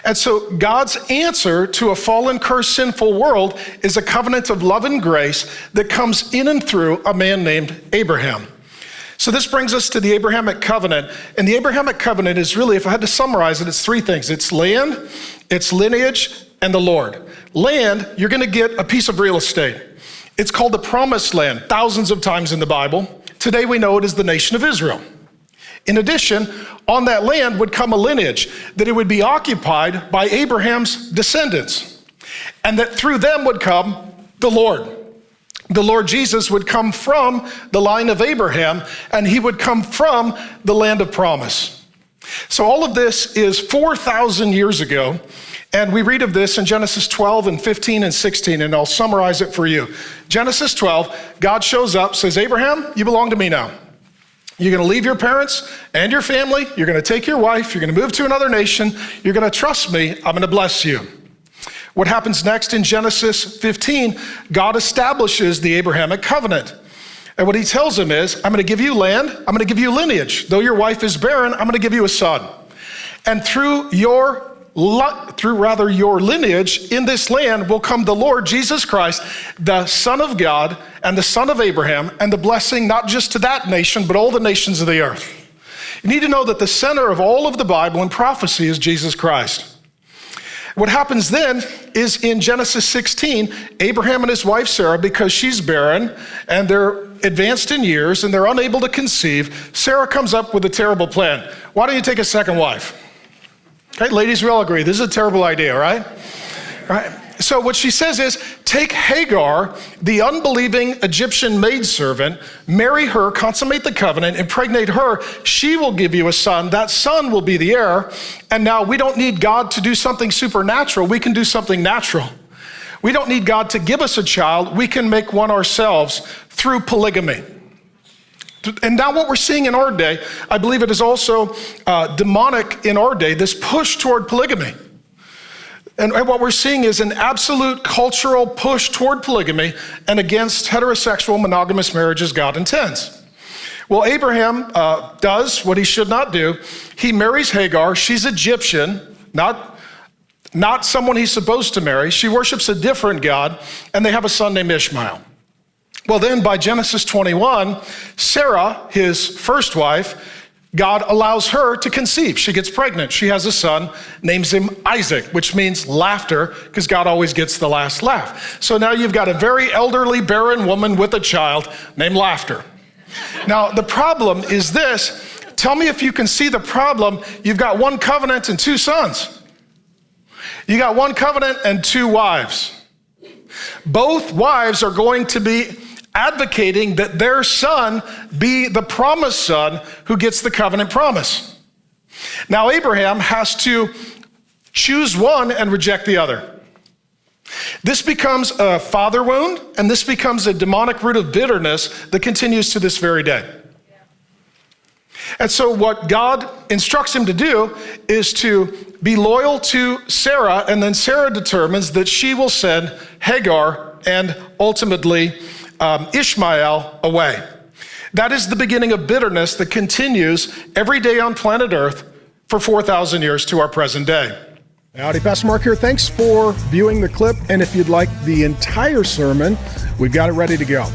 And so God's answer to a fallen, cursed, sinful world is a covenant of love and grace that comes in and through a man named Abraham. So this brings us to the Abrahamic covenant. And the Abrahamic covenant is really, if I had to summarize it, it's three things. It's land, it's lineage, and the Lord. Land, you're going to get a piece of real estate. It's called the promised land, thousands of times in the Bible. Today we know it as the nation of Israel. In addition, on that land would come a lineage, that it would be occupied by Abraham's descendants, and that through them would come the Lord. The Lord Jesus would come from the line of Abraham, and he would come from the land of promise. So all of this is 4,000 years ago, and we read of this in Genesis 12 and 15 and 16, and I'll summarize it for you. Genesis 12, God shows up, says, Abraham, you belong to me now. You're going to leave your parents and your family. You're going to take your wife. You're going to move to another nation. You're going to trust me. I'm going to bless you. What happens next in Genesis 15, God establishes the Abrahamic covenant. And what he tells him is, I'm going to give you land. I'm going to give you lineage. Though your wife is barren, I'm going to give you a son. And through your lineage in this land will come the Lord Jesus Christ, the Son of God and the Son of Abraham, and the blessing not just to that nation, but all the nations of the earth. You need to know that the center of all of the Bible and prophecy is Jesus Christ. What happens then is in Genesis 16, Abraham and his wife Sarah, because she's barren and they're advanced in years and they're unable to conceive, Sarah comes up with a terrible plan. Why don't you take a second wife? Okay, ladies, we all agree, this is a terrible idea, right? Right. So what she says is, take Hagar, the unbelieving Egyptian maidservant, marry her, consummate the covenant, impregnate her. She will give you a son. That son will be the heir. And now we don't need God to do something supernatural. We can do something natural. We don't need God to give us a child. We can make one ourselves through polygamy. And now what we're seeing in our day, I believe it is also demonic in our day, this push toward polygamy. And what we're seeing is an absolute cultural push toward polygamy and against heterosexual monogamous marriage as God intends. Well, Abraham does what he should not do. He marries Hagar. She's Egyptian, not someone he's supposed to marry. She worships a different God, and they have a son named Ishmael. Well, then by Genesis 21, Sarah, his first wife, God allows her to conceive. She gets pregnant. She has a son, names him Isaac, which means laughter, because God always gets the last laugh. So now you've got a very elderly, barren woman with a child named Laughter. Now, the problem is this. Tell me if you can see the problem. You've got one covenant and two sons. You got one covenant and two wives. Both wives are going to be advocating that their son be the promised son who gets the covenant promise. Now Abraham has to choose one and reject the other. This becomes a father wound, and this becomes a demonic root of bitterness that continues to this very day. And so what God instructs him to do is to be loyal to Sarah, and then Sarah determines that she will send Hagar and ultimately Ishmael away. That is the beginning of bitterness that continues every day on planet Earth for 4,000 years to our present day. Howdy, Pastor Mark here. Thanks for viewing the clip. And if you'd like the entire sermon, we've got it ready to go.